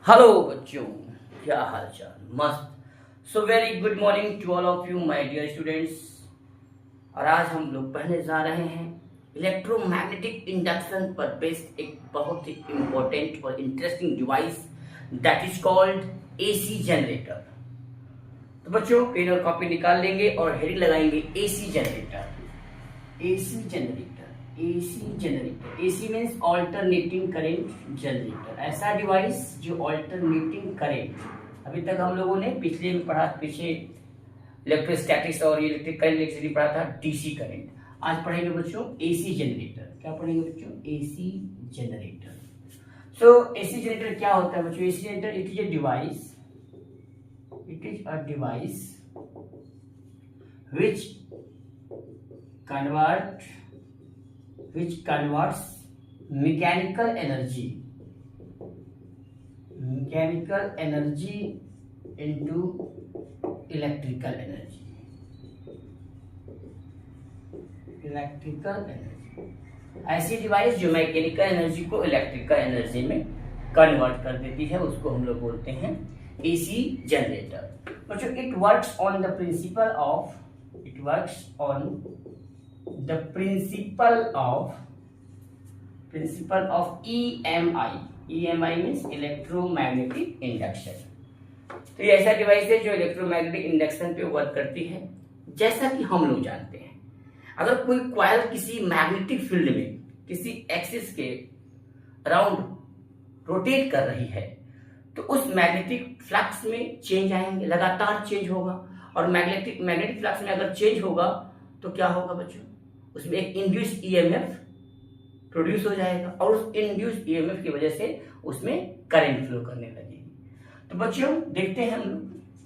Hello बच्चों, क्या हाल चाल। मस्त। So very good morning to all of you my dear students. और आज हम लोग पढ़ने जा रहे हैं इलेक्ट्रोमैग्नेटिक इंडक्शन पर बेस्ड एक बहुत ही इंपॉर्टेंट और interesting device that is called AC generator. तो बच्चों पेन और कॉपी निकाल लेंगे और हेडिंग लगाएंगे AC generator. AC generator, AC generator, AC means alternating current generator. ऐसा डिवाइस जो ऑल्टरनेटिंग करंट, अभी तक हम लोगों ने पिछले में पढ़ा, पीछे इलेक्ट्रोस्टैटिक्स और इलेक्ट्रिक करंट इलेक्ट्रिसिटी पढ़ा था, डीसी करंट। आज पढ़ेंगे बच्चों एसी जनरेटर। क्या पढ़ेंगे बच्चों? AC generator. So AC generator क्या होता है बच्चों? AC generator it is a device, it is a device which converts mechanical energy into electrical energy। ऐसी डिवाइस जो मैकेनिकल एनर्जी को इलेक्ट्रिकल एनर्जी में कन्वर्ट कर देती है, उसको हम लोग बोलते हैं एसी जनरेटर। बच्चों it works on the principle of EMI। EMI means electromagnetic induction. तो ये ऐसा डिवाइस है जो इलेक्ट्रोमैग्नेटिक इंडक्शन पे वर्क करती है। जैसा कि हम लोग जानते हैं, अगर कोई कॉइल किसी मैग्नेटिक फील्ड में किसी एक्सिस के अराउंड रोटेट कर रही है तो उस मैग्नेटिक फ्लक्स में चेंज आएंगे, लगातार चेंज होगा। और मैग्नेटिक फ्लक्स में अगर चेंज होगा तो क्या होगा बच्चों? उसमें एक इंड्यूस ईएमएफ प्रोड्यूस हो जाएगा और उस इंड्यूस ईएमएफ की वजह से उसमें करंट फ्लो करने लगेगी। तो बच्चों देखते हैं हम लोग,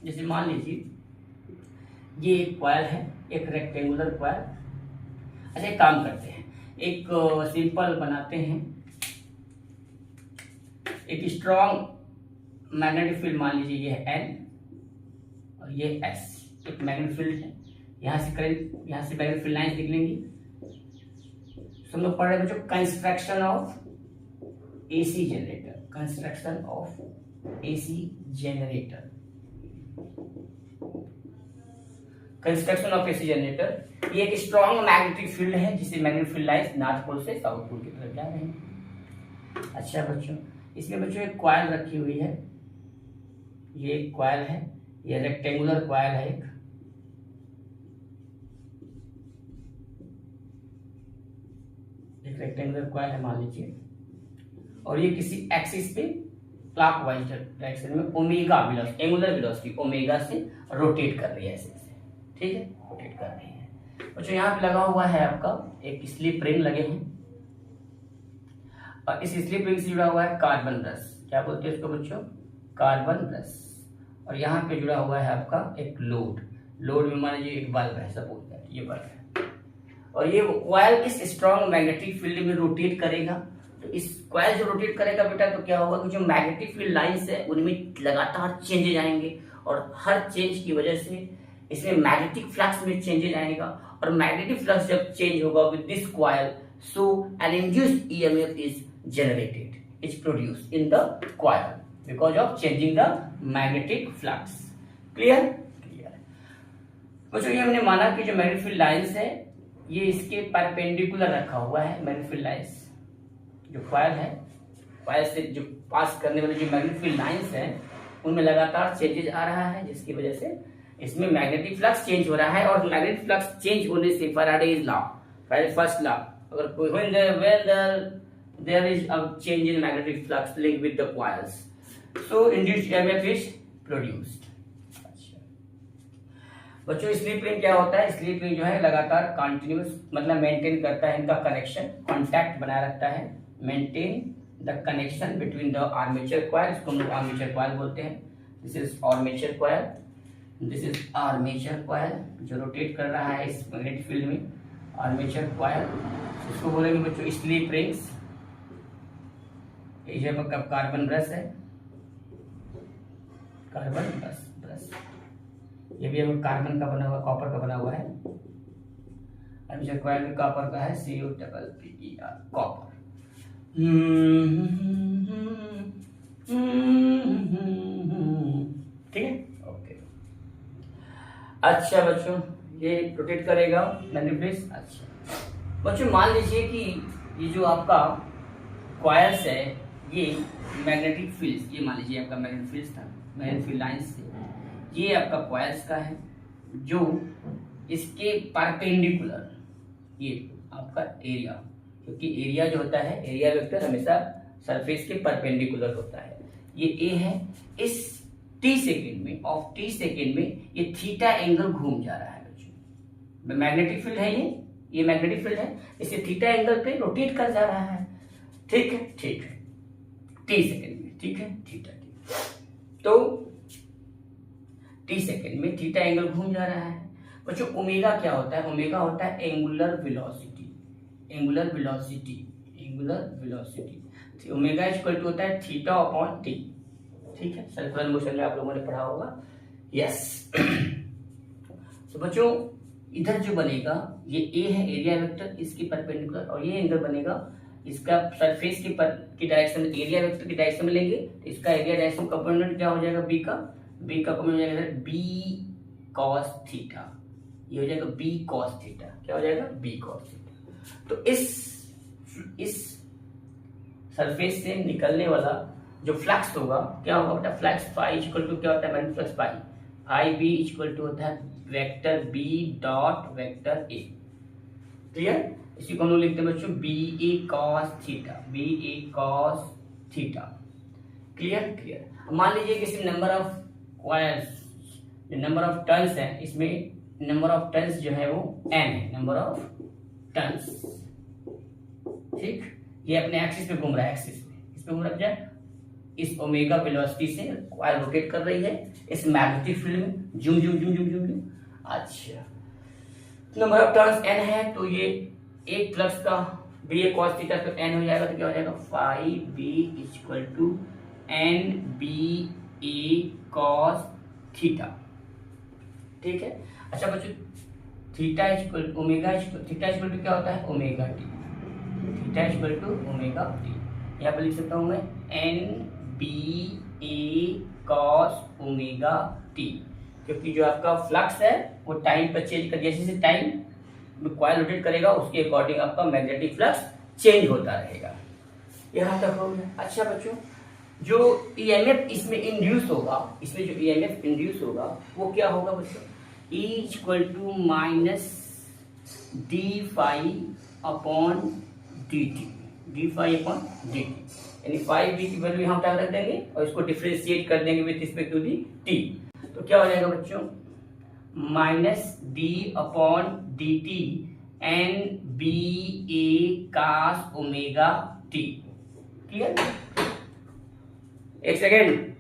जैसे मान लीजिए ये एक कॉइल है, एक रेक्टेंगुलर कॉइल। अच्छा एक काम करते हैं, एक सिंपल बनाते हैं, एक स्ट्रॉन्ग मैग्नेटिक फील्ड मान लीजिए ये है N और ये S, एक मैग्नेटिक फील्ड है। यहाँ से करंट, यहाँ से मैग्नेटिक फील्ड लाइन निकलेंगी। तो हम लोग पढ़ रहे हैं बच्चों construction of AC generator. Construction of AC generator, construction of AC generator. ये एक स्ट्रॉन्ग मैग्नेटिक फील्ड है जिससे magnetic field lines north pole से साउथ पोल की तरफ जा रहे हैं। अच्छा बच्चों इसमें बच्चों एक कॉइल रखी हुई है, ये एक कॉइल है, ये रेक्टेंगुलर कॉइल है, एक रेक्टेंगुलर कॉइल है मान लीजिए, और ये किसी एक्सिस पे क्लॉकवाइज डायरेक्शन में omega velocity, angular velocity omega से रोटेट कर रही है ऐसे से, ठीक है, रोटेट कर रही है। बच्चों यहाँ पे लगा हुआ है आपका एक स्लिप रिंग लगे हैं और इस स्लिप रिंग से जुड़ा हुआ है कार्बन ब्रश। क्या बोलते हैं इसको बच्चों? Carbon brush. और यहाँ पे जुड़ा हुआ है आपका एक लोड में मान लीजिए एक बल्ब है, सपोज दैट ये बल्ब है। और ये कॉइल इस स्ट्रॉन्ग मैग्नेटिक फील्ड में रोटेट करेगा। तो इस कॉइल जो रोटेट करेगा बेटा तो क्या होगा कि जो मैग्नेटिक फील्ड लाइंस है उनमें लगातार चेंजेज आएंगे और हर चेंज की वजह से इसमें मैग्नेटिक फ्लक्स में चेंजेज आएगा। और मैग्नेटिक फ्लक्स जब चेंज होगा with this coil, so an induced EMF is generated, is produced in the coil because of changing the magnetic flux। clear? बच्चों ये हमने माना कि जो मैग्नेटिक फील्ड लाइंस है ये इसके परपेंडिकुलर रखा हुआ है। मैग्नेटिक फील्ड लाइंस जो कॉइल है, कॉइल से जो पास करने वाले जो मैग्नेटिक फील्ड लाइंस है उनमें लगातार चेंजेज आ रहा है, जिसकी वजह से इसमें मैग्नेटिक फ्लक्स चेंज हो रहा है। और मैग्नेटिक फ्लक्स चेंज होने से फैराडेज लॉ, फर्स्ट लॉ, अगर when there is a change in magnetic flux linked with the coils, so induced EMF is produced। बच्चों स्लिप रिंग क्या होता है? स्लिप रिंग जो है लगातार कंटिन्यूस मतलब मेंटेन करता है इनका कनेक्शन, कांटेक्ट बनाए रखता है, maintain the connection between the armature coil, इसको हम लोग आर्मेचर कॉइल बोलते हैं। This is armature coil, this is armature coil जो रोटेट कर रहा है इस मैग्नेटिक फील्ड में, आर्मेचर कॉइल। इसको बोलेंगे बच्चों स्लिप रिंग्स। ये आपका कार्बन ब्रश है, कार्बन ब्रश, ये भी हमें कार्बन का बना हुआ, कॉपर का बना हुआ है। आर्मेचर कॉइल भी कॉपर का है, CuPeR, कॉपर। अच्छा बच्चों, ये रोटेट करेगा मैग्नेटिक फील्ड। अच्छा बच्चों, मान लीजिए कि ये जो आपका कॉइल्स है, ये मैग्नेटिक फील्ड, ये मान लीजिए आपका मैग्नेटिक फील्ड था, मैग्नेटिक फील्ड लाइन से ये आपका कॉइल्स का है, जो इसके परपेंडिकुलर ये आपका एरिया, क्योंकि एरिया जो होता है, एरिया वेक्टर हमेशा सरफेस के परपेंडिकुलर होता है। ये ए है, इस टी सेकेंड में, ऑफ टी सेकेंड में ये थीटा एंगल घूम जा रहा है बच्चों। मैग्नेटिक फील्ड है ये मैग्नेटिक फील्ड है, इसे थीटा एंगल पे रोटेट कर जा रहा है। ठीक है, ठीक है, टी सेकेंड में, ठीक है, थीटा टी। तो टी सेकेंड में थीटा एंगल घूम जा रहा है बच्चों। ओमेगा क्या होता है? ओमेगा होता है angular velocity, angular velocity, angular velocity. Omega equal to होता है थीटा अपॉन टी। ठीक है, सर्कुलर मोशन में आप लोगों ने पढ़ा होगा। यस। तो बच्चों, इधर जो बनेगा ये ए है, एरिया वेक्टर, इसकी परपेंडिकुलर, और ये एंगल बनेगा इसका सरफेस की डायरेक्शन, एरिया वेक्टर की डायरेक्शन में लेंगे तो इसका एरिया डायरेक्शन कंपोनेंट क्या हो जाएगा? बी का कंपोनेंट हो जाएगा बी कॉस थीटा। ये हो जाएगा बी कॉस थीटा। क्या हो जाएगा? B cos theta. तो इस सरफेस से निकलने वाला जो फ्लक्स होगा क्या होगा बेटा? फ्लक्स फाई इक्वल टू क्या होता है? Magnetic flux phi, phi B equal to होता है vector B dot vector A. Clear? इसी को हम लोग लिखते हैं बच्चों B A cos theta, B A cos theta. Clear? Clear. मान लीजिए किसी number of coils, number of turns है, इसमें नंबर ऑफ टर्न्स जो है वो n है, नंबर ऑफ टर्न्स। ठीक, ये अपने एक्सिस पे घूम रहा है, एक्सिस पे, इस पे घूम रहा है, इस ओमेगा वेलोसिटी से कॉइल रोटेट कर रही है इस मैग्नेटिक फील्ड में, zoom zoom zoom zoom zoom zoom. अच्छा, नंबर ऑफ टर्न्स n है, तो ये एक फ्लक्स का बी ए कॉस थीटा तो n हो जाएगा, तो क्या हो जाएगा? Phi B equal to N B A cos theta. ठीक है। अच्छा बच्चों, theta equal omega theta equal to क्या होता है? Omega T, theta equal to omega T. यहाँ पर लिख सकता हूँ मैं N B A cos omega T, क्योंकि जो आपका फ्लक्स है वो टाइम पर चेंज कर, जैसे टाइम में कॉइल रोटेट करेगा उसके अकॉर्डिंग आपका मैग्नेटिक फ्लक्स चेंज होता रहेगा। यहाँ तक हो गया। अच्छा बच्चों, जो ईएमएफ इसमें इंड्यूस होगा, इसमें जो ईएमएफ इंड्यूस होगा वो क्या होगा बच्चों? E equal to minus D phi upon D T, D phi upon D T, यानी फाई बी की वैल्यू यहाँ पर रख देंगे और इसको डिफ्रेंशिएट कर देंगे with respect to the T. तो क्या हो जाएगा बच्चों? Minus D upon D T N B A cos omega T. Clear? एक सेकेंड,